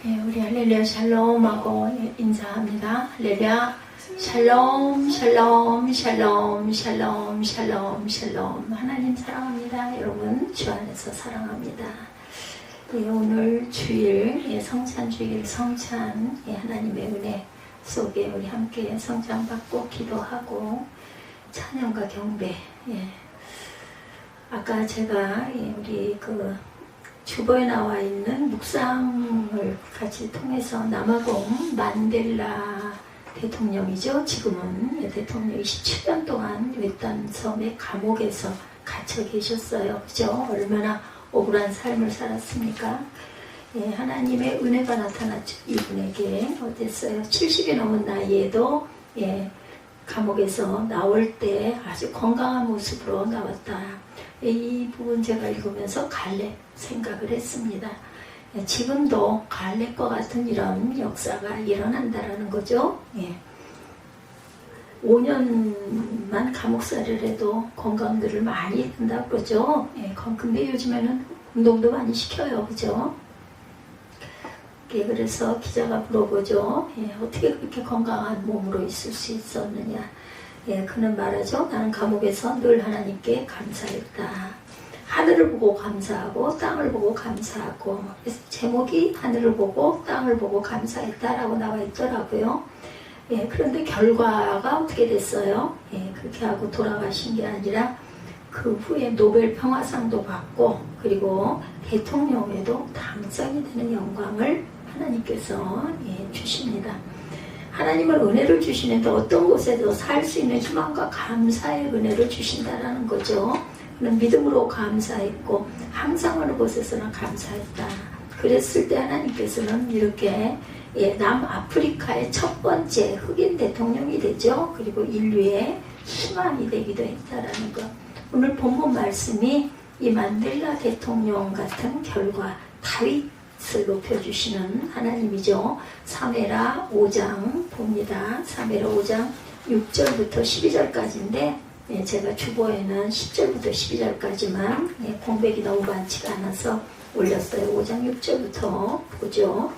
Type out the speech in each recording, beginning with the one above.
예, 우리 할렐루야 샬롬하고 인사합니다. 할렐루야 샬롬 샬롬 샬롬 샬롬 샬롬 샬롬. 하나님 사랑합니다. 여러분 주 안에서 사랑합니다. 예, 오늘 주일 성찬주일 성찬 하나님의 은혜 속에 우리 함께 성장받고 기도하고 찬양과 경배. 아까 제가 우리 주보에 나와 있는 묵상을 같이 통해서 남아공 만델라 대통령이죠. 지금은 대통령 27년 동안 외딴 섬의 감옥에서 갇혀 계셨어요. 그죠? 얼마나 억울한 삶을 살았습니까? 하나님의 은혜가 나타났죠. 이분에게 어땠어요? 70이 넘은 나이에도 감옥에서 나올 때 아주 건강한 모습으로 나왔다. 이 부분 제가 읽으면서 갈렙 생각을 했습니다. 지금도 갈렙과 같은 이런 역사가 일어난다라는 거죠. 5년만 감옥살이를 해도 건강들을 많이 한다고 그러죠. 근데 요즘에는 운동도 많이 시켜요. 그죠? 그래서 기자가 물어보죠. 어떻게 그렇게 건강한 몸으로 있을 수 있었느냐. 그는 말하죠. 나는 감옥에서 늘 하나님께 감사했다. 하늘을 보고 감사하고 땅을 보고 감사하고. 그래서 제목이 하늘을 보고 땅을 보고 감사했다라고 나와 있더라고요. 그런데 결과가 어떻게 됐어요? 그렇게 하고 돌아가신 게 아니라 그 후에 노벨 평화상도 받고 그리고 대통령에도 당선이 되는 영광을 하나님께서 주십니다. 하나님은 은혜를 주시는데 어떤 곳에도 살 수 있는 희망과 감사의 은혜를 주신다라는 거죠. 그는 믿음으로 감사했고 항상 어느 곳에서는 감사했다. 그랬을 때 하나님께서는 이렇게 남아프리카의 첫 번째 흑인 대통령이 되죠. 그리고 인류의 희망이 되기도 했다라는 것. 오늘 본문 말씀이 이 만델라 대통령 같은 결과 다윗을 높여주시는 하나님이죠. 사무엘하 5장 봅니다. 사무엘하 5장 6절부터 12절까지인데 제가 주보에는 10절부터 12절까지만 공백이 너무 많지가 않아서 올렸어요. 5장 6절부터 보죠.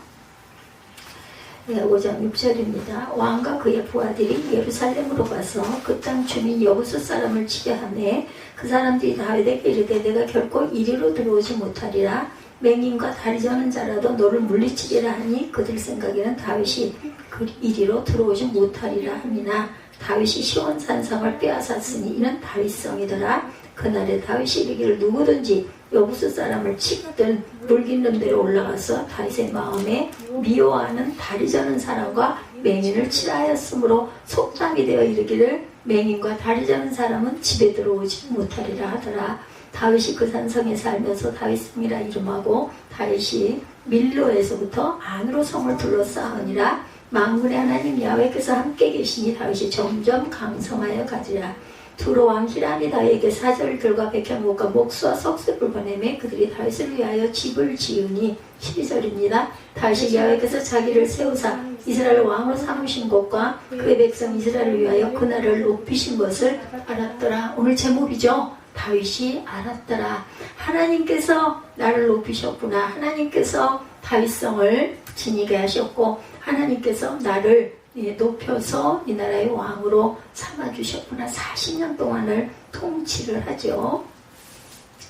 5장 6절입니다. 왕과 그의 부하들이 예루살렘으로 가서 그 땅 주민 여부수 사람을 치게 하매 그 사람들이 다윗에게 이르되 내가 결코 이리로 들어오지 못하리라. 맹인과 다리 저는 자라도 너를 물리치리라 하니 그들 생각에는 다윗이 그 이리로 들어오지 못하리라 함이나 다윗이 시온 산성을 빼앗았으니 이는 다윗성이더라. 그날에 다윗이 이르기를 누구든지 여부수 사람을 치거든 물깃는 데로 올라가서 다윗의 마음에 미워하는 다리 저는 사람과 맹인을 치라 하였으므로 속담이 되어 이르기를 맹인과 다리 저는 사람은 집에 들어오지 못하리라 하더라. 다윗이 그 산성에 살면서 다윗성이라 이름하고 다윗이 밀로에서부터 안으로 성을 둘러싸으니라. 만군의 하나님 야훼께서 함께 계시니 다윗이 점점 강성하여 가지라. 두로 왕 히람이 다윗에게 사절들과 백향목과 목수와 석쇠를 보내매 그들이 다윗을 위하여 집을 지으니 12절입니다. 다윗이 야훼께서 자기를 세우사 이스라엘 왕으로 삼으신 것과 그의 백성 이스라엘을 위하여 그 나라를 높이신 것을 알았더라. 오늘 제목이죠. 다윗이 알았더라. 하나님께서 나를 높이셨구나. 하나님께서 다윗성을 지니게 하셨고 하나님께서 나를 높여서 이 나라의 왕으로 삼아주셨구나. 40년 동안을 통치를 하죠.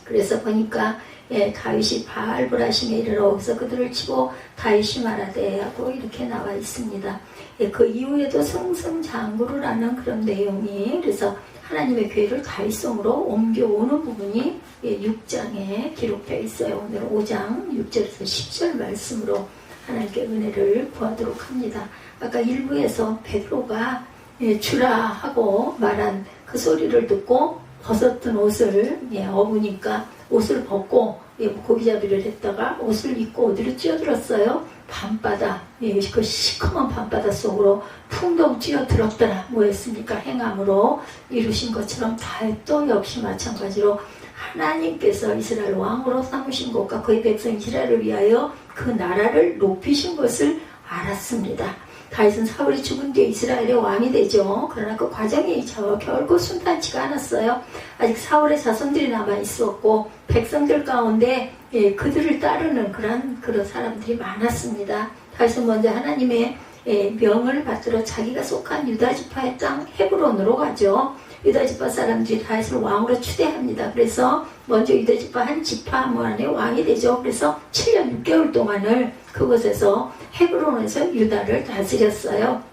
그래서 보니까 다윗이 바알브라심에 이르러서 그들을 치고 다윗이 말하되 하고 이렇게 나와 있습니다. 그 이후에도 승승장구를 그런 내용이 그래서 하나님의 교회를 다윗성으로 옮겨오는 부분이 6장에 기록되어 있어요. 오늘 5장 6절에서 10절 말씀으로 하나님께 은혜를 구하도록 합니다. 아까 1부에서 베드로가 주라 하고 말한 그 소리를 듣고 벗었던 옷을 업으니까 옷을 벗고 고기잡이를 했다가 옷을 입고 어디로 뛰어들었어요? 밤바다, 그 시커먼 밤바다 속으로 풍덩 뛰어들었더라. 뭐였습니까? 행함으로 이루신 것처럼 다윗도 역시 마찬가지로 하나님께서 이스라엘 왕으로 삼으신 것과 그의 백성 이스라엘을 위하여 그 나라를 높이신 것을 알았습니다. 다윗은 사울이 죽은 뒤에 이스라엘의 왕이 되죠. 그러나 그 과정이 결코 순탄치가 않았어요. 아직 사울의 자손들이 남아 있었고 백성들 가운데 그들을 따르는 그런 사람들이 많았습니다. 다윗은 먼저 하나님의 명을 받들어 자기가 속한 유다지파의 땅 헤브론으로 가죠. 유다지파 사람들이 다윗을 왕으로 추대합니다. 그래서 먼저 유다지파 한 지파 안에 왕이 되죠. 그래서 7년 6개월 동안을 그곳에서 헤브론에서 유다를 다스렸어요.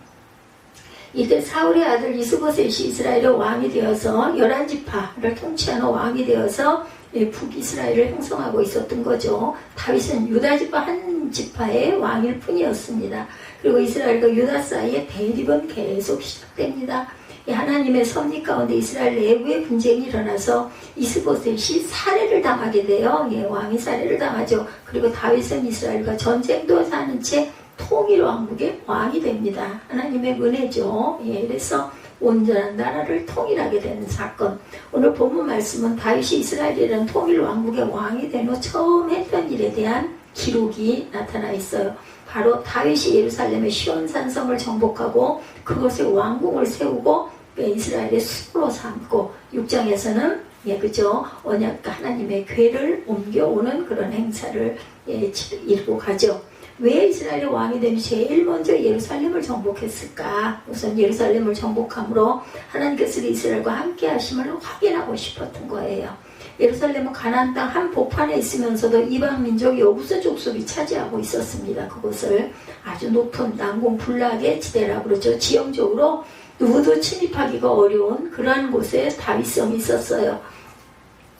이때 사울의 아들 이스보셋이 이스라엘의 왕이 되어서 11지파를 통치하는 왕이 되어서 북이스라엘을 형성하고 있었던 거죠. 다윗은 유다지파 한 지파의 왕일 뿐이었습니다. 그리고 이스라엘과 유다 사이에 대립은 계속 시작됩니다. 하나님의 섭리 가운데 이스라엘 내부의 분쟁이 일어나서 이스보셋이 살해를 당하게 돼요. 왕이 살해를 당하죠. 그리고 다윗은 이스라엘과 전쟁도 하는 채 통일 왕국의 왕이 됩니다. 하나님의 은혜죠. 그래서 온전한 나라를 통일하게 되는 사건. 오늘 본문 말씀은 다윗이 이스라엘이라는 통일 왕국의 왕이 된 후 처음 했던 일에 대한 기록이 나타나 있어요. 바로 다윗이 예루살렘의 시온산성을 정복하고 그것에 왕궁을 세우고 이스라엘의 수도로 삼고 6장에서는 그죠? 언약과 하나님의 궤를 옮겨오는 그런 행사를 이루고 가죠. 왜 이스라엘의 왕이 되면 제일 먼저 예루살렘을 정복했을까? 우선 예루살렘을 정복함으로 하나님께서 이스라엘과 함께 하심을 확인하고 싶었던 거예요. 예루살렘은 가나안 땅 한 복판에 있으면서도 이방 민족 여부수 족속이 차지하고 있었습니다. 그곳을 아주 높은 난공불락의 지대라고 그러죠. 지형적으로 누구도 침입하기가 어려운 그러한 곳에 다윗성이 있었어요.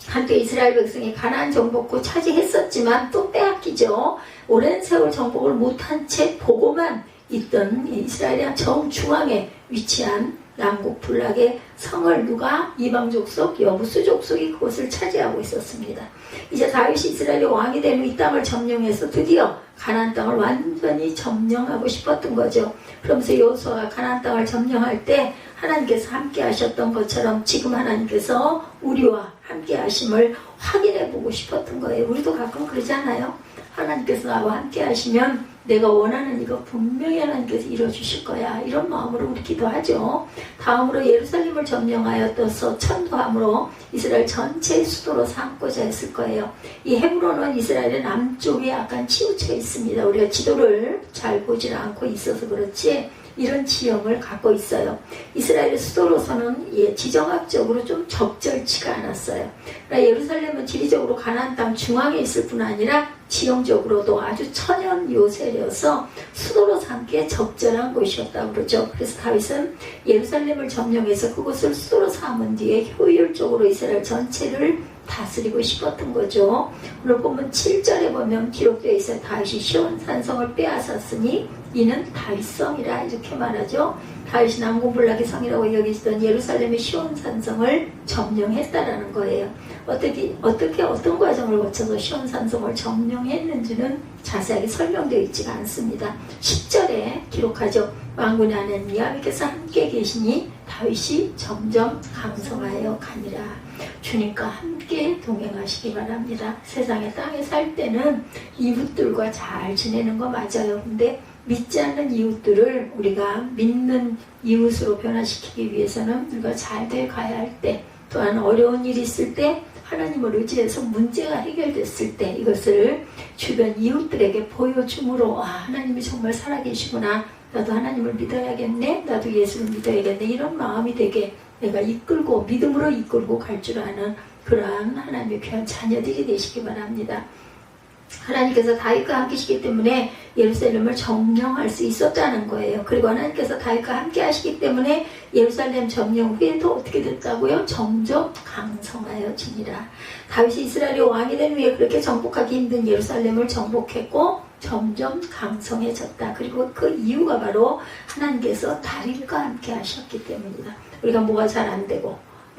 한때 이스라엘 백성이 가나안 정복고 차지했었지만 또 빼앗기죠. 오랜 세월 정복을 못한 채 보고만 있던 이스라엘의 정중앙에 위치한 남국불락의 성을 누가 이방 족속 여부수 족속이 그곳을 차지하고 있었습니다. 이제 다윗이 이스라엘의 왕이 되는 이 땅을 점령해서 드디어 가나안 땅을 완전히 점령하고 싶었던 거죠. 그러면서 여호수아가 가나안 땅을 점령할 때 하나님께서 함께 하셨던 것처럼 지금 하나님께서 우리와 함께 하심을 확인해 보고 싶었던 거예요. 우리도 가끔 그러잖아요. 하나님께서 나와 함께 하시면 내가 원하는 이거 분명히 하나님께서 이루어주실 거야. 이런 마음으로 우리 기도하죠. 다음으로 예루살렘을 점령하였어서 천도함으로 이스라엘 전체의 수도로 삼고자 했을 거예요. 이 헤브론은 이스라엘의 남쪽에 약간 치우쳐 있습니다. 우리가 지도를 잘 보질 않고 있어서 그렇지 이런 지형을 갖고 있어요. 이스라엘의 수도로서는 지정학적으로 좀 적절치가 않았어요. 그러니까 예루살렘은 지리적으로 가나안 땅 중앙에 있을 뿐 아니라 지형적으로도 아주 천연 요새여서 수도로 삼기에 적절한 곳이었다고 그러죠. 그래서 다윗은 예루살렘을 점령해서 그곳을 수도로 삼은 뒤에 효율적으로 이스라엘 전체를 다스리고 싶었던 거죠. 오늘 보면 7절에 보면 기록되어 있어요. 다윗이 시온산성을 빼앗았으니 이는 다윗성이라 이렇게 말하죠. 다윗이 남궁불락의 성이라고 여기시던 예루살렘의 시온산성을 점령했다라는 거예요. 어떤 과정을 거쳐서 시온산성을 점령했는지는 자세하게 설명되어 있지가 않습니다. 10절에 기록하죠. 만군의 하나님 여호와께서 함께 계시니 다윗이 점점 강성하여 가니라. 주님과 함께 동행하시기 바랍니다. 세상에 땅에 살 때는 이웃들과 잘 지내는 거 맞아요. 근데 믿지 않는 이웃들을 우리가 믿는 이웃으로 변화시키기 위해서는 우리가 잘 돼 가야 할 때, 또한 어려운 일이 있을 때, 하나님을 의지해서 문제가 해결됐을 때 이것을 주변 이웃들에게 보여줌으로 하나님이 정말 살아계시구나, 나도 하나님을 믿어야겠네, 나도 예수를 믿어야겠네, 이런 마음이 되게 내가 이끌고 믿음으로 이끌고 갈 줄 아는 그러한 하나님의 귀한 자녀들이 되시기 바랍니다. 하나님께서 다윗과 함께 하시기 때문에 예루살렘을 점령할 수 있었다는 거예요. 그리고 하나님께서 다윗과 함께 하시기 때문에 예루살렘 점령 후에도 어떻게 됐다고요? 점점 강성하여지니라. 다윗이 이스라엘의 왕이 된 후에 그렇게 정복하기 힘든 예루살렘을 정복했고 점점 강성해졌다. 그리고 그 이유가 바로 하나님께서 다윗과 함께 하셨기 때문이다. 우리가 뭐가 잘 안 되고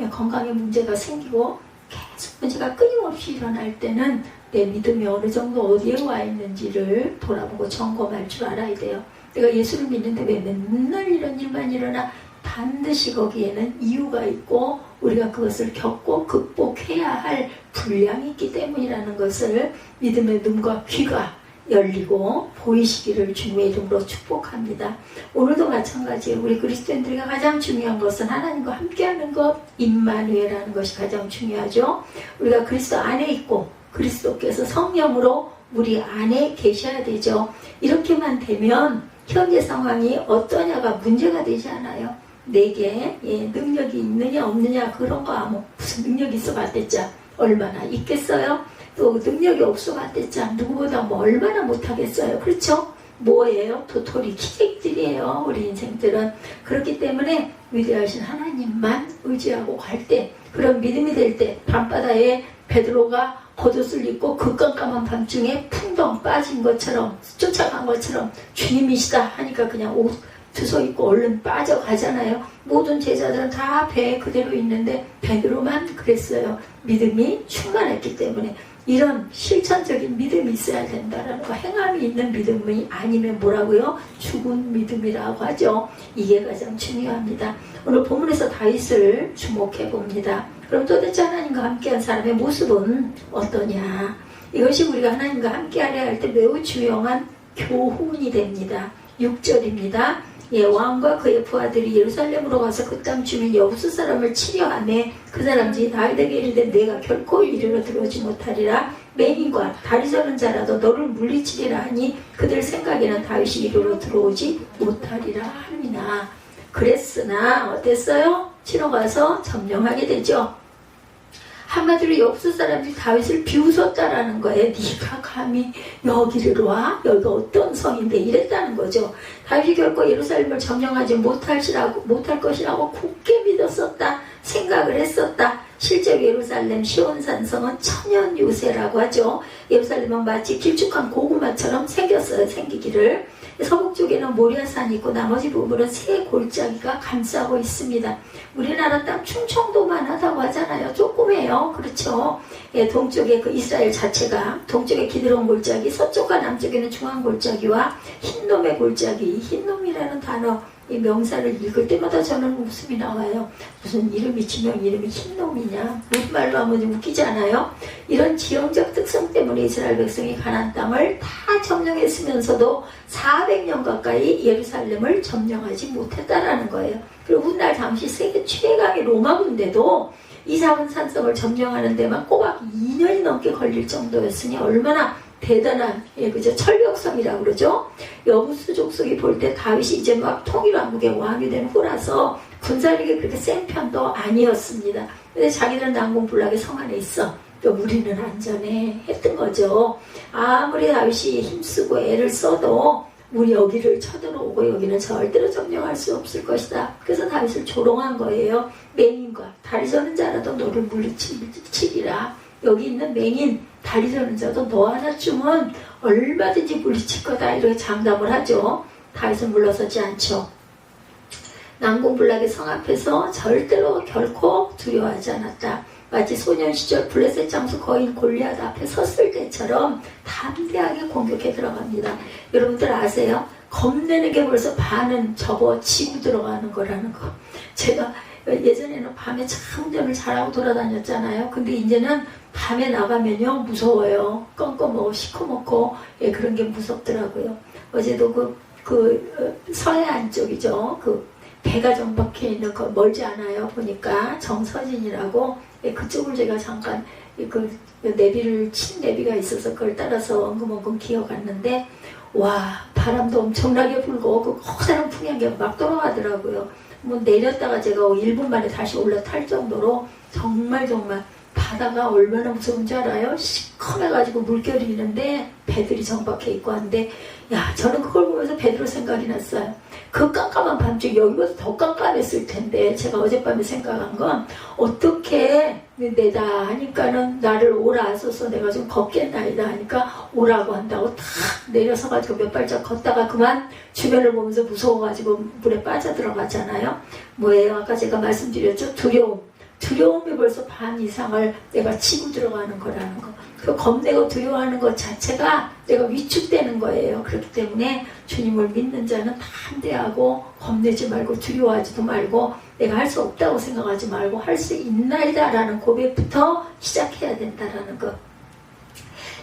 건강에 문제가 생기고 계속 문제가 끊임없이 일어날 때는 내 믿음이 어느 정도 어디에 와 있는지를 돌아보고 점검할 줄 알아야 돼요. 내가 예수를 믿는데 왜 맨날 이런 일만 일어나? 반드시 거기에는 이유가 있고 우리가 그것을 겪고 극복해야 할 분량이 있기 때문이라는 것을 믿음의 눈과 귀가 열리고 보이시기를 주님의 이름으로 축복합니다. 오늘도 마찬가지예요. 우리 그리스도인들과 가장 중요한 것은 하나님과 함께하는 것, 임마누엘이라는 것이 가장 중요하죠. 우리가 그리스도 안에 있고 그리스도께서 성령으로 우리 안에 계셔야 되죠. 이렇게만 되면 현재 상황이 어떠냐가 문제가 되지 않아요. 내게 능력이 있느냐 없느냐 그런 거 뭐 무슨 능력이 있어 봤댔자 얼마나 있겠어요? 또 능력이 없어 봤댔자 누구보다 뭐 얼마나 못하겠어요. 그렇죠? 뭐예요? 도토리 기생들이에요. 우리 인생들은. 그렇기 때문에 위대하신 하나님만 의지하고 갈 때, 그런 믿음이 될 때, 밤바다에 베드로가 겉옷을 입고 그 깜깜한 밤중에 풍덩 빠진 것처럼, 쫓아간 것처럼 주님이시다 하니까 그냥 옷 주워 입고 얼른 빠져가잖아요. 모든 제자들은 다 배에 그대로 있는데 베드로만 그랬어요. 믿음이 충만했기 때문에. 이런 실천적인 믿음이 있어야 된다라는 거. 행함이 있는 믿음이 아니면 뭐라고요? 죽은 믿음이라고 하죠. 이게 가장 중요합니다. 오늘 본문에서 다윗을 주목해 봅니다. 그럼 도대체 하나님과 함께한 사람의 모습은 어떠냐? 이것이 우리가 하나님과 함께하려 할 때 매우 중요한 교훈이 됩니다. 6절입니다. 왕과 그의 부하들이 예루살렘으로 가서 그 땅 주민 여부수 사람을 치려하매 그 사람들이 다윗에게 이르되 내가 결코 이리로 들어오지 못하리라. 맹인과 다리 저는 자라도 너를 물리치리라 하니 그들 생각에는 다윗이 이리로 들어오지 못하리라 하니나. 그랬으나 어땠어요? 치러 가서 점령하게 되죠. 한마디로 여부수 사람들이 다윗을 비웃었다라는 거예요. 네가 감히 여기를 와? 여기가 어떤 성인데 이랬다는 거죠. 다윗이 결코 예루살렘을 점령하지 못할 것이라고 굳게 믿었었다. 생각을 했었다. 실제 예루살렘 시온산성은 천연 요새라고 하죠. 예루살렘은 마치 길쭉한 고구마처럼 생겼어요. 생기기를. 서북 쪽에는 모리아산이 있고 나머지 부분은 세 골짜기가 감싸고 있습니다. 우리나라 땅 충청도만 하다고 하잖아요. 조그매요. 그렇죠. 동쪽에 그 이스라엘 자체가 동쪽에 기드론 골짜기, 서쪽과 남쪽에는 중앙 골짜기와 흰놈의 골짜기. 흰놈이라는 단어, 이 명사를 읽을 때마다 저는 웃음이 나와요. 무슨 이름이 지명 이름이 흰놈이냐? 우리말로 하면 좀 웃기지 않아요? 이런 지형적 특성 때문에 이스라엘 백성이 가나안 땅을 다 점령했으면서도 400년 가까이 예루살렘을 점령하지 못했다라는 거예요. 그리고 훗날 당시 세계 최강의 로마 군대도 이 작은 산성을 점령하는 데만 꼬박 2년이 넘게 걸릴 정도였으니 얼마나 대단한, 그죠? 철벽성이라고 그러죠? 여부수 족속이 볼 때 다윗이 이제 막 통일왕국의 왕이 된 후라서 군사력이 그렇게 센 편도 아니었습니다. 근데 자기들은 난공불락의 성 안에 있어. 또 우리는 안전해. 했던 거죠. 아무리 다윗이 힘쓰고 애를 써도 우리 여기를 쳐들어오고 여기는 절대로 점령할 수 없을 것이다. 그래서 다윗을 조롱한 거예요. 맹인과 다리 저는 자라도 너를 물리치리라. 여기 있는 맹인, 다리 저는 자도 너 하나쯤은 얼마든지 물리칠 거다. 이렇게 장담을 하죠. 다윗은 물러서지 않죠. 난공불락의 성 앞에서 절대로 결코 두려워하지 않았다. 마치 소년 시절 블레셋 장수 거인 골리앗 앞에 섰을 때처럼 담대하게 공격해 들어갑니다. 여러분들 아세요? 겁내는 게 벌써 반은 접어치고 들어가는 거라는 거. 제가 예전에는 밤에 참 운전을 잘하고 돌아다녔잖아요. 근데 이제는 밤에 나가면요 무서워요. 껌껌하고 시커멓고 그런 게 무섭더라고요. 어제도 서해안 쪽이죠. 그 배가 정박해 있는 거 멀지 않아요. 보니까 정서진이라고 그쪽을 제가 잠깐 그 내비를 친 내비가 있어서 그걸 따라서 엉금엉금 기어갔는데 와 바람도 엄청나게 불고 그 커다란 풍향이 막 돌아가더라고요. 뭐 내렸다가 제가 1분 만에 다시 올라탈 정도로 정말 바다가 얼마나 무서운지 알아요? 시커매가지고 물결이 있는데 배들이 정박해 있고 한데 야 저는 그걸 보면서 베드로 생각이 났어요. 그 깜깜한 밤중에 여기보다 더 깜깜했을 텐데 제가 어젯밤에 생각한 건 어떻게 내다 하니까는 나를 오라 하소서 내가 좀 걷겠나이다 하니까 오라고 한다고 탁 내려서가지고 몇 발짝 걷다가 그만 주변을 보면서 무서워가지고 물에 빠져 들어가잖아요. 뭐예요? 아까 제가 말씀드렸죠? 두려움이 벌써 반 이상을 내가 치고 들어가는 거라는 거. 그 겁내고 두려워하는 것 자체가 내가 위축되는 거예요. 그렇기 때문에 주님을 믿는 자는 담대하고 겁내지 말고 두려워하지도 말고 내가 할 수 없다고 생각하지 말고 할 수 있나이다 라는 고백부터 시작해야 된다라는 것.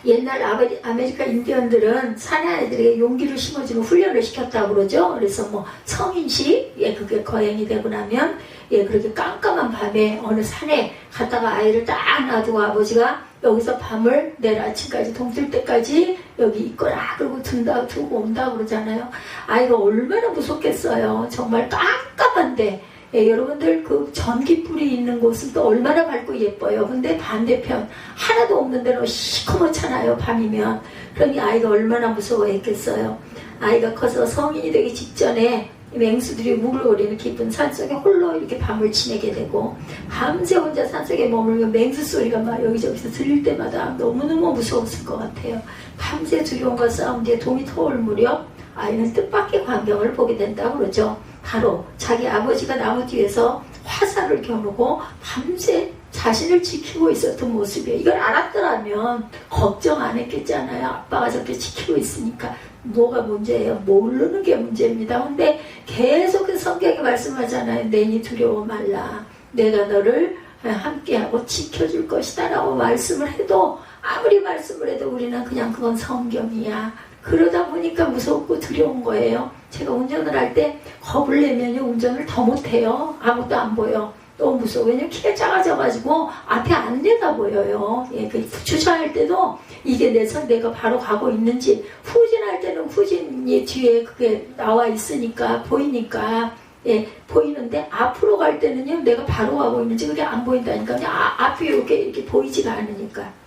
옛날 아메리카 인디언들은 사내 아이들에게 용기를 심어주는 훈련을 시켰다고 그러죠. 그래서 뭐 성인식, 예, 그게 거행이 되고 나면, 예, 그렇게 깜깜한 밤에 어느 산에 갔다가 아이를 딱 놔두고 아버지가 여기서 밤을 내일 아침까지 동틀 때까지 여기 있거라 그러고 두고 온다 그러잖아요. 아이가 얼마나 무섭겠어요. 정말 깜깜한데, 예, 여러분들 그 전기불이 있는 곳은 또 얼마나 밝고 예뻐요. 근데 반대편 하나도 없는 데는 시커멓잖아요. 밤이면. 그러니 아이가 얼마나 무서워했겠어요. 아이가 커서 성인이 되기 직전에 맹수들이 물을 오리는 깊은 산속에 홀로 이렇게 밤을 지내게 되고, 밤새 혼자 산속에 머물면 맹수 소리가 막 여기저기서 들릴 때마다 너무너무 무서웠을 것 같아요. 밤새 두려움과 싸움 뒤에 동이 터올 무렵 아이는 뜻밖의 광경을 보게 된다고 그러죠. 바로 자기 아버지가 나무 뒤에서 화살을 겨누고 밤새 자신을 지키고 있었던 모습이에요. 이걸 알았더라면 걱정 안 했겠잖아요. 아빠가 저렇게 지키고 있으니까. 뭐가 문제예요? 모르는 게 문제입니다. 근데 계속 그 성경이 말씀하잖아요. 내니 두려워 말라. 내가 너를 함께하고 지켜줄 것이다 라고 말씀을 해도, 아무리 말씀을 해도 우리는 그냥 그건 성경이야. 그러다 보니까 무섭고 두려운 거예요. 제가 운전을 할 때 겁을 내면요 운전을 더 못해요. 아무것도 안 보여. 너무 무서워. 왜냐면 키가 작아져가지고 앞에 안 내다 보여요. 예, 그 주차할 때도 이게 내가 바로 가고 있는지, 후진할 때는 후진이 뒤에 그게 나와 있으니까 보이니까, 예, 보이는데 앞으로 갈 때는요 내가 바로 가고 있는지 그게 안 보인다니까. 그냥 앞이 이렇게 보이지가 않으니까.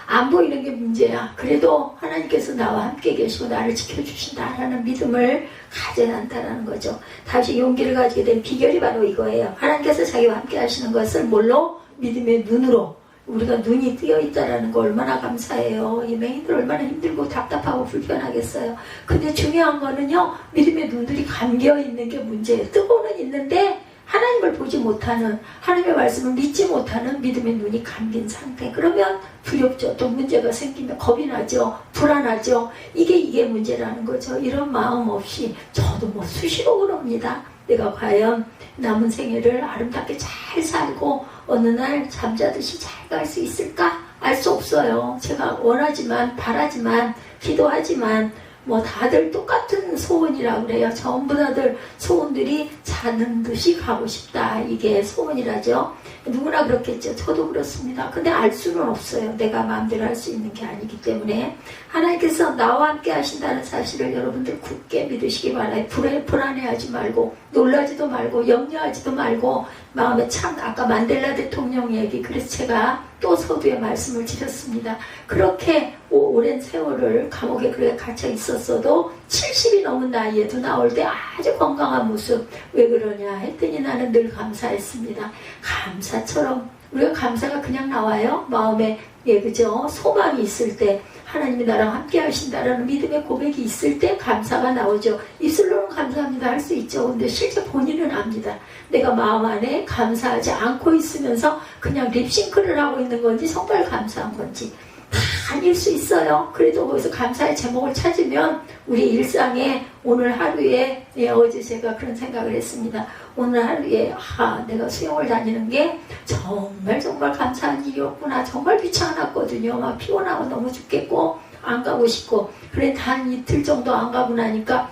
안 보이는 게 문제야. 그래도 하나님께서 나와 함께 계시고 나를 지켜주신다라는 믿음을 가져야 한다는 거죠. 다시 용기를 가지게 된 비결이 바로 이거예요. 하나님께서 자기와 함께 하시는 것을 뭘로? 믿음의 눈으로. 우리가 눈이 뜨여 있다라는 거 얼마나 감사해요. 이 맹인들 얼마나 힘들고 답답하고 불편하겠어요. 근데 중요한 거는요, 믿음의 눈들이 감겨 있는 게 문제예요. 뜨고는 있는데 하나님을 보지 못하는, 하나님의 말씀을 믿지 못하는 믿음의 눈이 감긴 상태. 그러면 두렵죠. 또 문제가 생기면 겁이 나죠. 불안하죠. 이게 문제라는 거죠. 이런 마음 없이 저도 뭐 수시로 그럽니다. 내가 과연 남은 생애를 아름답게 잘 살고 어느 날 잠자듯이 잘 갈 수 있을까? 알 수 없어요. 제가 원하지만, 바라지만, 기도하지만 뭐 다들 똑같은 소원이라고 그래요. 전부 다들 소원들이 자는 듯이 가고 싶다. 이게 소원이라죠. 누구나 그렇겠죠. 저도 그렇습니다. 근데 알 수는 없어요. 내가 마음대로 할 수 있는 게 아니기 때문에 하나님께서 나와 함께 하신다는 사실을 여러분들 굳게 믿으시기 바라요. 불안해하지 말고, 놀라지도 말고, 염려하지도 말고, 마음에 참, 아까 만델라 대통령 얘기, 그래서 제가 또 서두에 말씀을 드렸습니다. 그렇게 오랜 세월을 감옥에 그렇게 갇혀 있었어도 70이 넘은 나이에도 나올 때 아주 건강한 모습. 왜 그러냐 했더니 나는 늘 감사했습니다. 감사처럼, 우리가 감사가 그냥 나와요? 마음에, 예, 그죠? 소망이 있을 때, 하나님이 나랑 함께 하신다라는 믿음의 고백이 있을 때 감사가 나오죠. 입술로는 감사합니다 할 수 있죠. 근데 실제 본인은 압니다. 내가 마음 안에 감사하지 않고 있으면서 그냥 립싱크를 하고 있는 건지 정말 감사한 건지 다 아닐 수 있어요. 그래도 거기서 감사의 제목을 찾으면 우리 일상에 오늘 하루에, 예, 어제 제가 그런 생각을 했습니다. 오늘 하루에 내가 수영을 다니는 게 정말 감사한 일이었구나. 정말 귀찮았거든요. 막 피곤하고 너무 죽겠고 안 가고 싶고. 그래 단 이틀 정도 안 가고 나니까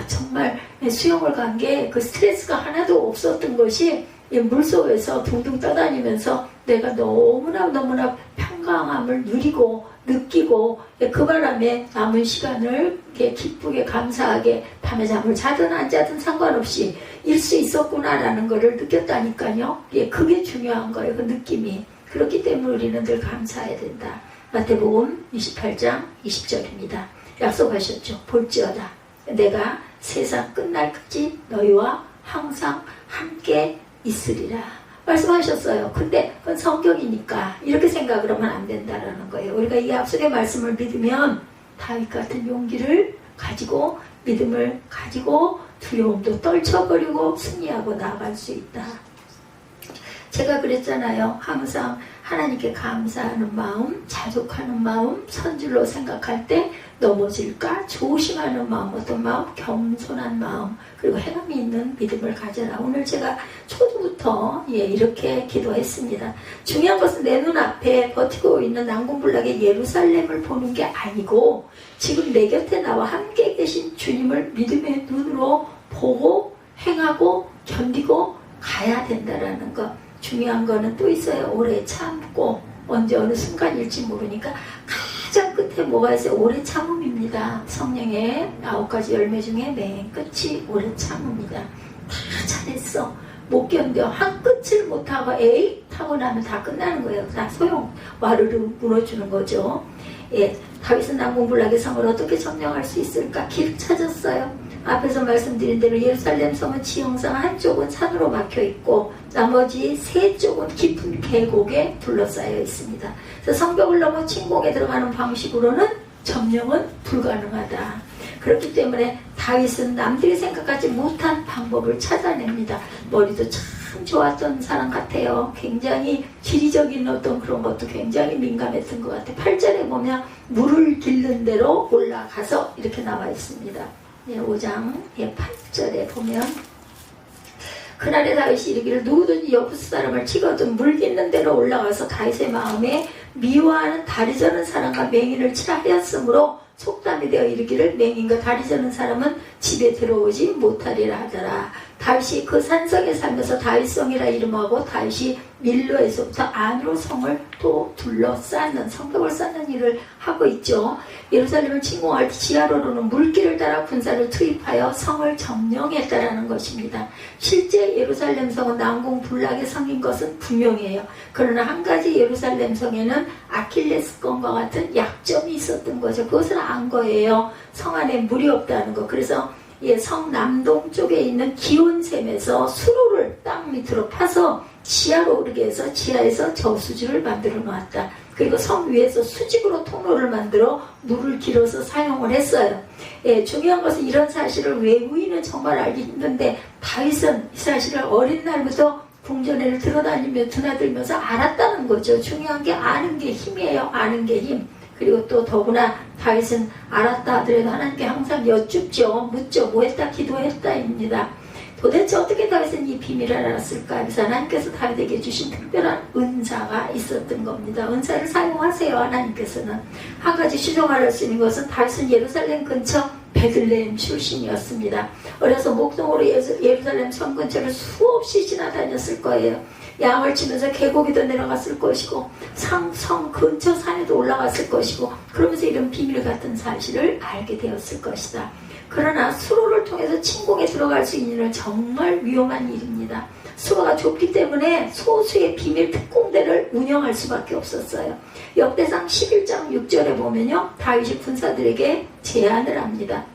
정말 수영을 간 게 그 스트레스가 하나도 없었던 것이 물속에서 둥둥 떠다니면서 내가 너무나 평강함을 누리고 느끼고, 그 바람에 남은 시간을 기쁘게 감사하게 밤에 잠을 자든 안 자든 상관없이 일 수 있었구나라는 것을 느꼈다니까요. 그게 중요한 거예요. 그 느낌이. 그렇기 때문에 우리는 늘 감사해야 된다. 마태복음 28장 20절입니다. 약속하셨죠. 볼지어다 내가 세상 끝날까지 너희와 항상 함께 있으리라 말씀하셨어요. 근데 그건 성경이니까 이렇게 생각을 하면 안 된다라는 거예요. 우리가 이 앞서의 말씀을 믿으면 다윗 같은 용기를 가지고, 믿음을 가지고 두려움도 떨쳐버리고 승리하고 나아갈 수 있다. 제가 그랬잖아요. 항상 하나님께 감사하는 마음, 자족하는 마음, 선줄로 생각할 때 넘어질까 조심하는 마음, 어떤 마음, 겸손한 마음, 그리고 행함이 있는 믿음을 가져라. 오늘 제가 초등부 처음부터 이렇게 기도했습니다. 중요한 것은 내 눈앞에 버티고 있는 난공불락의 예루살렘을 보는 게 아니고 지금 내 곁에 나와 함께 계신 주님을 믿음의 눈으로 보고 행하고 견디고 가야 된다라는 것. 중요한 거는 또 있어요. 오래 참고 언제 어느 순간일지 모르니까 가장 끝에 뭐가 있어요? 오래 참음입니다. 성령의 9가지 열매 중에 맨 끝이 오래 참음입니다. 다 잘했어. 못 견뎌. 한 끝을 못하고 에이 타고 나면 다 끝나는 거예요. 다 소용 와르르 무너지는 거죠. 다윗은 난공불락의 성을 어떻게 점령할 수 있을까? 길을 찾았어요. 앞에서 말씀드린 대로 예루살렘 성은 지형상 한쪽은 산으로 막혀 있고 나머지 세 쪽은 깊은 계곡에 둘러싸여 있습니다. 그래서 성벽을 넘어 침공에 들어가는 방식으로는 점령은 불가능하다. 그렇기 때문에 다윗은 남들이 생각하지 못한 방법을 찾아냅니다. 머리도 참 좋았던 사람 같아요. 굉장히 지리적인 어떤 그런 것도 굉장히 민감했던 것 같아요. 8절에 보면 물을 길른 대로 올라가서 이렇게 나와 있습니다. 5장 8절에 보면 그날에 다윗이 이르기를 누구든지 여부스 사람을 치거든 물 깃는 대로 올라가서 다윗의 마음에 미워하는 다리 저는 사람과 맹인을 치라 하였으므로 속담이 되어 이르기를 맹인과 다리 저는 사람은 집에 들어오지 못하리라 하더라. 다윗이 그 산성에 살면서 다윗성이라 이름하고 다윗이 밀로에서부터 안으로 성을 또 둘러싸는 성벽을 쌓는 일을 하고 있죠. 예루살렘을 침공할 때 지하로는 물길을 따라 군사를 투입하여 성을 점령했다라는 것입니다. 실제 예루살렘 성은 난공불락의 성인 것은 분명해요. 그러나 한 가지 예루살렘 성에는 아킬레스건과 같은 약점이 있었던 거죠. 그것을 안 거예요. 성 안에 물이 없다는 거. 그래서 성 남동 쪽에 있는 기온샘에서 수로를 땅 밑으로 파서 지하로 오르게 해서 지하에서 저수지를 만들어 놓았다. 그리고 성 위에서 수직으로 통로를 만들어 물을 길어서 사용을 했어요. 중요한 것은 이런 사실을 외부인은 정말 알기 힘든데 다윗은 이 사실을 어린 날부터 궁전에를 들어다니며 드나들면서 알았다는 거죠. 중요한 게 아는 게 힘이에요. 아는 게 힘. 그리고 또 더구나 다윗은 알았다 하더라도 하나님께 항상 여쭙죠. 묻죠. 뭐 했다? 기도했다입니다. 도대체 어떻게 다윗은 이 비밀을 알았을까? 그래서 하나님께서 다윗에게 주신 특별한 은사가 있었던 겁니다. 은사를 사용하세요. 하나님께서는. 한 가지 시정할 수 있는 것은 다윗은 예루살렘 근처 베들레헴 출신이었습니다. 어려서 목동으로 예루살렘 성 근처를 수없이 지나다녔을 거예요. 양을 치면서 계곡에도 내려갔을 것이고 성 근처 산에도 올라갔을 것이고 그러면서 이런 비밀 같은 사실을 알게 되었을 것이다. 그러나 수로를 통해서 침공에 들어갈 수 있는 일은 정말 위험한 일입니다. 수로가 좁기 때문에 소수의 비밀 특공대를 운영할 수밖에 없었어요. 역대상 11장 6절에 보면요, 다윗이 군사들에게 제안을 합니다.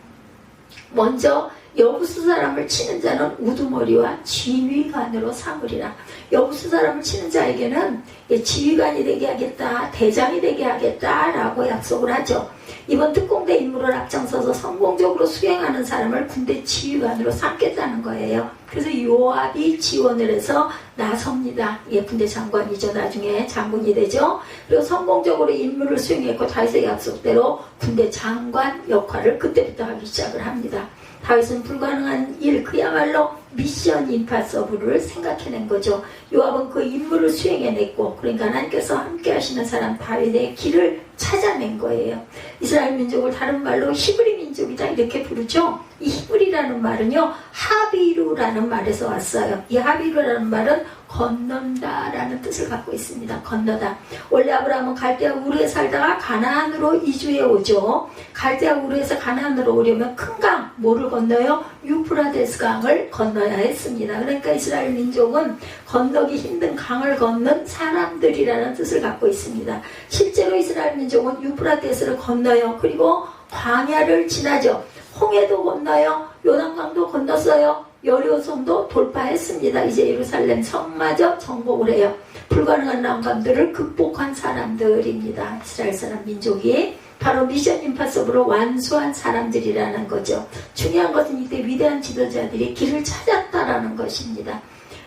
먼저 여부스 사람을 치는 자는 우두머리와 지휘관으로 삼으리라. 여부스 사람을 치는 자에게는 지휘관이 되게 하겠다, 대장이 되게 하겠다라고 약속을 하죠. 이번 특공대 임무를 앞장서서 성공적으로 수행하는 사람을 군대 지휘관으로 삼겠다는 거예요. 그래서 요압이 지원을 해서 나섭니다. 군대 장관이죠. 나중에 장군이 되죠. 그리고 성공적으로 임무를 수행했고 다윗의 약속대로 군대 장관 역할을 그때부터 하기 시작을 합니다. 다윗은 불가능한 일, 그야말로 미션 임파서블을 생각해낸 거죠. 요압은 그 임무를 수행해냈고, 그러니까 하나님께서 함께 하시는 사람 다윗의 길을 찾아낸 거예요. 이스라엘 민족을 다른 말로 히브리 민족이다 이렇게 부르죠. 이 히브리라는 말은요, 하비루라는 말에서 왔어요. 이 하비루라는 말은 건넌다라는 뜻을 갖고 있습니다. 건너다. 원래 아브라함은 갈대아 우르에 살다가 가나안으로 이주해 오죠. 갈대아 우르에서 가나안으로 오려면 큰 강, 뭐를 건너요? 유프라데스 강을 건너야 했습니다. 그러니까 이스라엘 민족은 건너기 힘든 강을 건넌 사람들이라는 뜻을 갖고 있습니다. 실제로 이스라엘 민족은 유프라데스를 건너요. 그리고 광야를 지나죠. 홍해도 건너요. 요단강도 건넜어요. 여리고성도 돌파했습니다. 이제 예루살렘 성마저 정복을 해요. 불가능한 난관들을 극복한 사람들입니다. 이스라엘 사람 민족이 바로 미션 임파서블을 완수한 사람들이라는 거죠. 중요한 것은 이때 위대한 지도자들이 길을 찾았다라는 것입니다.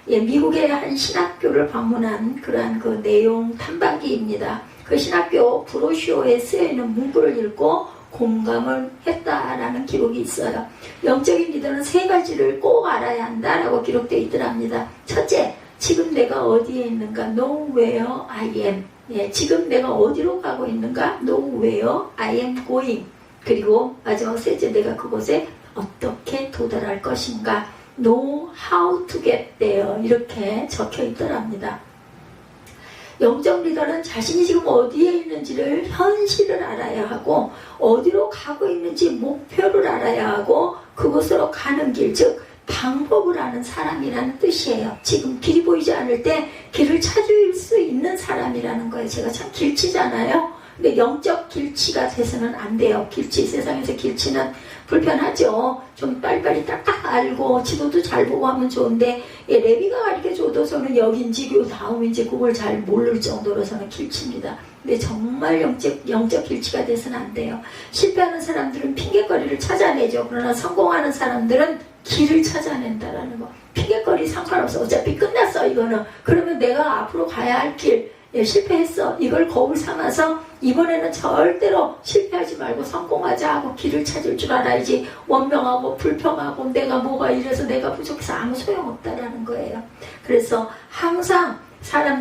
미국의 한 신학교를 방문한 그러한 그 내용 탐방기입니다. 그 신학교 브로슈어에 쓰여있는 문구를 읽고 공감을 했다라는 기록이 있어요. 영적인 리더는 세 가지를 꼭 알아야 한다라고 기록되어 있더랍니다. 첫째, 지금 내가 어디에 있는가? Know where I am. 예, 지금 내가 어디로 가고 있는가? Know where I am going. 그리고 마지막 셋째, 내가 그곳에 어떻게 도달할 것인가? Know how to get there. 이렇게 적혀 있더랍니다. 영적 리더는 자신이 지금 어디에 있는지를 현실을 알아야 하고 어디로 가고 있는지 목표를 알아야 하고 그곳으로 가는 길, 즉 방법을 아는 사람이라는 뜻이에요. 지금 길이 보이지 않을 때 길을 찾을 수 있는 사람이라는 거예요. 제가 참 길치잖아요. 근데 영적 길치가 돼서는 안 돼요. 길치, 세상에서 길치는 불편하죠. 좀 빨리빨리 딱딱 알고 지도도 잘 보고 하면 좋은데 레비가 가르쳐줘도서는 여긴지 그 다음인지 그걸 잘 모를 정도로서는 길치입니다. 근데 정말 영적 길치가 돼서는 안 돼요. 실패하는 사람들은 핑계거리를 찾아내죠. 그러나 성공하는 사람들은 길을 찾아낸다라는 거. 핑계거리 상관없어. 어차피 끝났어 이거는. 그러면 내가 앞으로 가야 할 길, 실패했어. 이걸 거울 삼아서 이번에는 절대로 실패하지 말고 성공하자 하고 길을 찾을 줄 알아야지. 원명하고 불평하고 내가 뭐가 이래서 내가 부족해서 아무 소용없다라는 거예요. 그래서 항상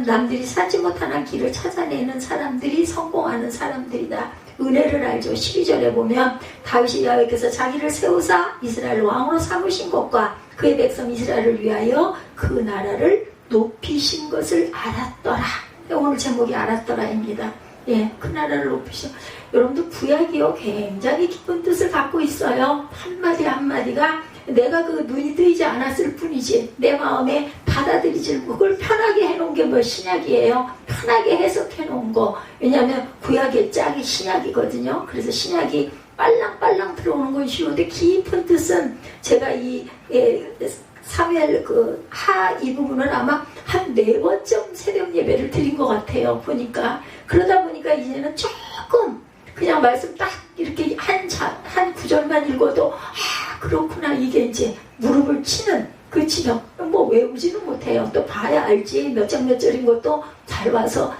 남들이 찾지 못하는 길을 찾아내는 사람들이 성공하는 사람들이다. 은혜를 알죠. 12절에 보면 다윗이 여호와께서 자기를 세우사 이스라엘 왕으로 삼으신 것과 그의 백성 이스라엘을 위하여 그 나라를 높이신 것을 알았더라. 오늘 제목이 알았더라입니다. 예, 그 나라를 높이셔. 여러분들 구약이요 굉장히 깊은 뜻을 갖고 있어요. 한마디 한마디가 내가 그 눈이 뜨이지 않았을 뿐이지 내 마음에 받아들이지 그걸 편하게 해놓은 게 뭐 신약이에요. 편하게 해석해 놓은 거. 왜냐하면 구약의 짝이 신약이거든요. 그래서 신약이 빨랑빨랑 들어오는 건 쉬운데 깊은 뜻은 제가 이 사무엘 이 부분을 아마 한 4번쯤 새벽 예배를 드린 것 같아요. 보니까. 그러다 보니까 이제는 조금 그냥 말씀 딱 이렇게 한 구절만 읽어도 그렇구나 이게 이제 무릎을 치는 그 지경. 뭐 외우지는 못해요. 또 봐야 알지. 몇 장 몇 절인 것도 잘 와서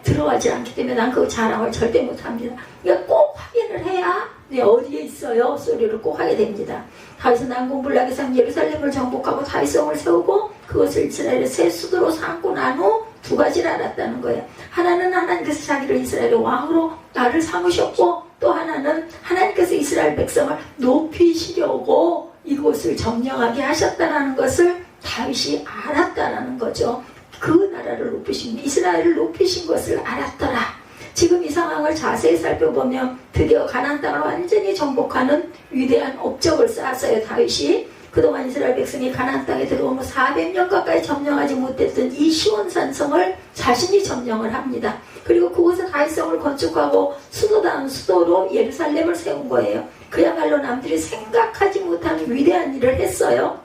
들어가지 않기 때문에 난 그거 자랑을 절대 못합니다. 그러니까 꼭 확인을 해야 어디에 있어요 소리를 꼭 하게 됩니다. 다윗은 난공불락에 산 예루살렘을 정복하고 다윗성을 세우고 그것을 이스라엘의 새 수도로 삼고 난 후 2가지를 알았다는 거예요. 하나는 하나님께서 자기를 이스라엘의 왕으로 나를 삼으셨고 또 하나는 하나님께서 이스라엘 백성을 높이시려고 이곳을 점령하게 하셨다는 것을 다윗이 알았다는 거죠. 그 나라를 높이신, 이스라엘을 높이신 것을 알았더라. 지금 이 상황을 자세히 살펴보면 드디어 가나안 땅을 완전히 정복하는 위대한 업적을 쌓았어요. 다윗이. 그동안 이스라엘 백성이 가나안 땅에 들어오면 400년 가까이 점령하지 못했던 이 시온산성을 자신이 점령을 합니다. 그리고 그곳에 다윗성을 건축하고 수도다운 수도로 예루살렘을 세운 거예요. 그야말로 남들이 생각하지 못한 위대한 일을 했어요.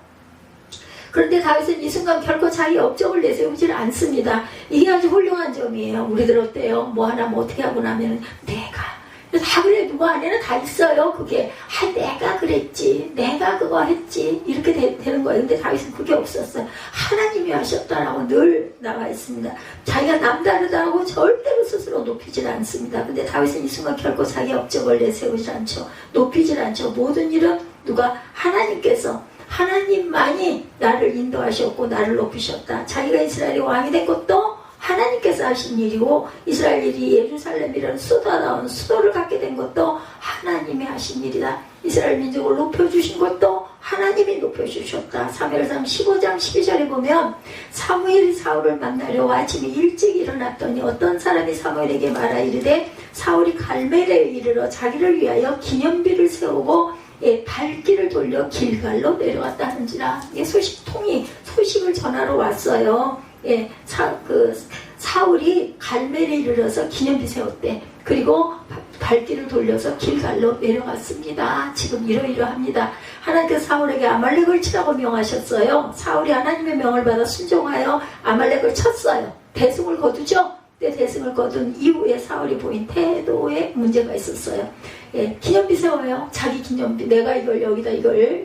그런데 다윗은 이 순간 결코 자기 업적을 내세우질 않습니다. 이게 아주 훌륭한 점이에요. 우리들 어때요? 뭐 하나 뭐 어떻게 하고 나면 내가 다 그래. 누구 안에는 다 있어요. 그게 내가 그랬지, 내가 그거 했지 이렇게 되는 거예요. 근데 다윗은 그게 없었어요. 하나님이 하셨다라고 늘 나와 있습니다. 자기가 남다르다고 절대로 스스로 높이질 않습니다. 근데 다윗은 이 순간 결코 자기 업적을 내세우질 않죠. 높이질 않죠. 모든 일은 누가 하나님께서, 하나님만이 나를 인도하셨고 나를 높이셨다. 자기가 이스라엘의 왕이 된 것도 하나님께서 하신 일이고 이스라엘이 예루살렘이라는 수도다운 수도를 갖게 된 것도 하나님이 하신 일이다. 이스라엘 민족을 높여주신 것도 하나님이 높여주셨다. 사무엘상 15장 12절에 보면 사무엘이 사울을 만나려 아침에 일찍 일어났더니 어떤 사람이 사무엘에게 말하 이르되 사울이 갈멜에 이르러 자기를 위하여 기념비를 세우고 발길을 돌려 길갈로 내려왔다 하는지라. 소식을 전하러 왔어요. 사울이 갈멜에 이르러서 기념비 세웠대. 그리고 발길을 돌려서 길갈로 내려갔습니다. 지금 이러이러합니다. 하나님께서 사울에게 아말렉을 치라고 명하셨어요. 사울이 하나님의 명을 받아 순종하여 아말렉을 쳤어요. 대승을 거두죠. 근데 대승을 거둔 이후에 사울이 보인 태도에 문제가 있었어요. 기념비 세워요. 자기 기념비. 내가 이걸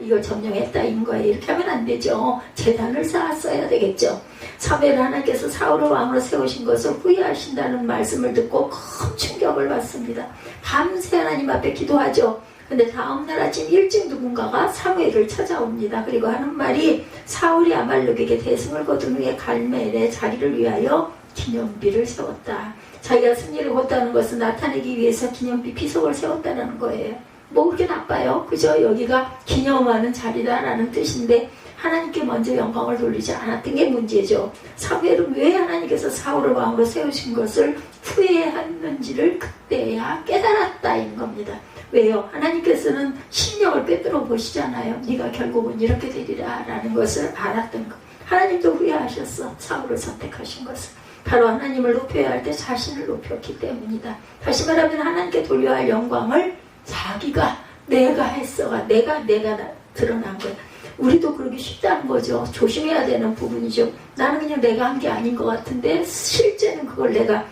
이걸 점령했다 인 거예요. 이렇게 하면 안 되죠. 재단을 쌓았어야 되겠죠. 사무엘 하나님께서 사울을 왕으로 세우신 것을 후회하신다는 말씀을 듣고 큰 충격을 받습니다. 밤새 하나님 앞에 기도하죠. 근데 다음날 아침 일찍 누군가가 사무엘을 찾아옵니다. 그리고 하는 말이 사울이 아말렉에게 대승을 거둔 후에 갈멜의 자리를 위하여 기념비를 세웠다. 자기가 승리를 거뒀다는 것을 나타내기 위해서 기념비 비석을 세웠다는 거예요. 뭐 그렇게 나빠요? 그저 여기가 기념하는 자리다라는 뜻인데 하나님께 먼저 영광을 돌리지 않았던 게 문제죠. 사무엘은 왜 하나님께서 사울을 왕으로 세우신 것을 후회했는지를 그때야 깨달았다인 겁니다. 왜요? 하나님께서는 심령을 빼들어 보시잖아요. 네가 결국은 이렇게 되리라 라는 것을 알았던 것. 하나님도 후회하셨어. 사울을 선택하신 것을. 바로 하나님을 높여야 할 때 자신을 높였기 때문이다. 다시 말하면 하나님께 돌려야 할 영광을 자기가 내가 했어가 내가 드러난 거야. 우리도 그러기 쉽다는 거죠. 조심해야 되는 부분이죠. 나는 그냥 내가 한 게 아닌 것 같은데 실제는 그걸 내가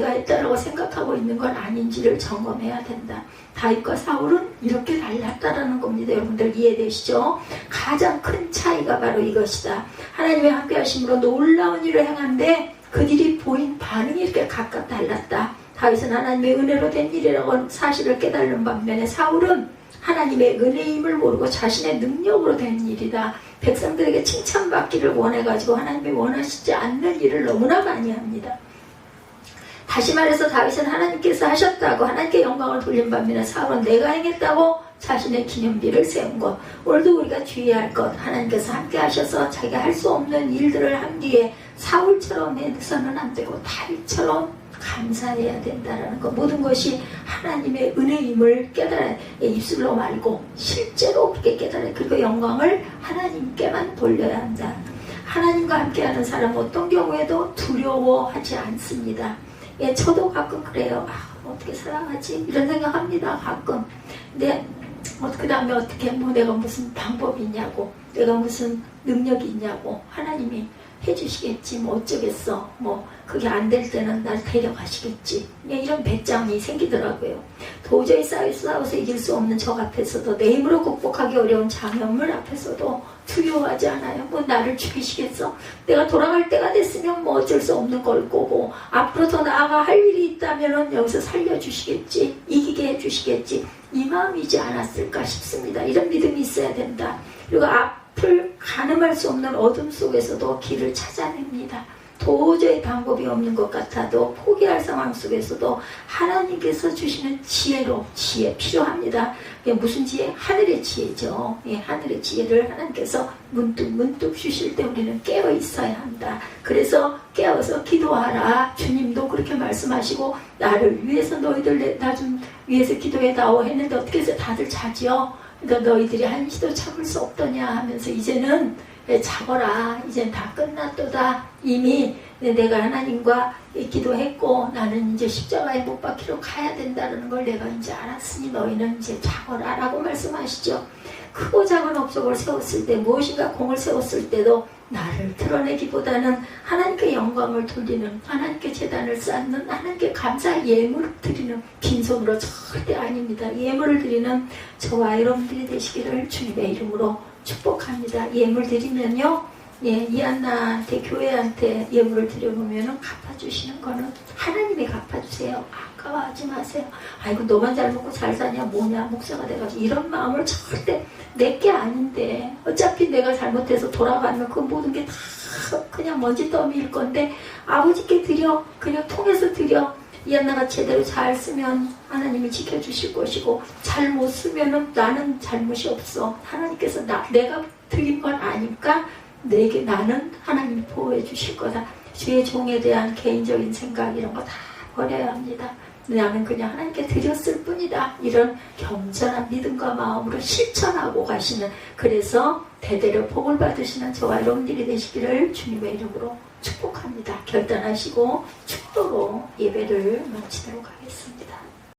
했다라고 생각하고 있는 건 아닌지를 점검해야 된다. 다윗과 사울은 이렇게 달랐다라는 겁니다. 여러분들 이해되시죠? 가장 큰 차이가 바로 이것이다. 하나님의 함께하심으로 놀라운 일을 행한데 그들이 보인 반응이 이렇게 각각 달랐다. 다윗은 하나님의 은혜로 된 일이라고 사실을 깨달은 반면에 사울은 하나님의 은혜임을 모르고 자신의 능력으로 된 일이다. 백성들에게 칭찬받기를 원해가지고 하나님이 원하시지 않는 일을 너무나 많이 합니다. 다시 말해서 다윗은 하나님께서 하셨다고 하나님께 영광을 돌린 반면에 사울은 내가 행했다고 자신의 기념비를 세운 것. 오늘도 우리가 주의해야 할 것. 하나님께서 함께 하셔서 자기가 할 수 없는 일들을 한 뒤에 사울처럼 해서는 안 되고 다윗처럼 감사해야 된다라는 것. 모든 것이 하나님의 은혜임을 깨달아야 입술로 말고 실제로 그렇게 깨달아야. 그리고 영광을 하나님께만 돌려야 한다. 하나님과 함께하는 사람은 어떤 경우에도 두려워하지 않습니다. 예, 저도 가끔 그래요. 어떻게 살아가지? 이런 생각합니다. 가끔. 근데 그 다음에 어떻게 내가 무슨 방법이 있냐고, 내가 무슨 능력이 있냐고, 하나님이 해주시겠지, 어쩌겠어, 그게 안 될 때는 날 데려가시겠지. 이런 배짱이 생기더라고요. 도저히 싸워서 이길 수 없는 적 앞에서도, 내 힘으로 극복하기 어려운 장애물 앞에서도 두려워하지 않아요. 나를 죽이시겠어? 내가 돌아갈 때가 됐으면 어쩔 수 없는 걸 거고, 앞으로 더 나아가 할 일이 있다면 여기서 살려주시겠지, 이기게 해주시겠지. 이 마음이지 않았을까 싶습니다. 이런 믿음이 있어야 된다. 그리고 앞을 가늠할 수 없는 어둠 속에서도 길을 찾아냅니다. 도저히 방법이 없는 것 같아도 포기할 상황 속에서도 하나님께서 주시는 지혜 필요합니다. 무슨 지혜? 하늘의 지혜죠. 하늘의 지혜를 하나님께서 문득 주실 때 우리는 깨어 있어야 한다. 그래서 깨어서 기도하라. 주님도 그렇게 말씀하시고 나를 위해서 너희들 나 좀 위해서 기도해다오 했는데 어떻게 해서 다들 자지요? 그러니까 너희들이 한시도 참을 수 없더냐 하면서 이제는 자거라. 이젠 다 끝났도다. 이미 내가 하나님과 기도했고 나는 이제 십자가에 못 박히러 가야 된다는 걸 내가 이제 알았으니 너희는 이제 자거라 라고 말씀하시죠. 크고 작은 업적을 세웠을 때, 무엇인가 공을 세웠을 때도 나를 드러내기보다는 하나님께 영광을 돌리는, 하나님께 제단을 쌓는, 하나님께 감사 예물을 드리는, 빈손으로 절대 아닙니다. 예물을 드리는 저와 여러분들이 되시기를 주님의 이름으로 축복합니다. 예물 드리면요, 이안나한테, 교회한테 예물을 드려보면 갚아주시는 거는 하나님이 갚아주세요. 아까워하지 마세요. 아이고 너만 잘 먹고 잘 사냐, 뭐냐, 목사가 돼가지고 이런 마음을 절대, 내게 아닌데 어차피 내가 잘못해서 돌아가면 그 모든 게 다 그냥 먼지 더미일 건데 아버지께 드려, 그냥 통해서 드려. 이안나가 제대로 잘 쓰면 하나님이 지켜주실 것이고, 잘 못 쓰면은 나는 잘못이 없어. 하나님께서 내가 드린 건 아니까 나는 하나님이 보호해 주실 거다. 주의 종에 대한 개인적인 생각 이런 거 다 버려야 합니다. 나는 그냥 하나님께 드렸을 뿐이다. 이런 겸손한 믿음과 마음으로 실천하고 가시는, 그래서 대대로 복을 받으시는 저와 여러분들이 되시기를 주님의 이름으로 축복합니다. 결단하시고 축도로 예배를 마치도록 하겠습니다.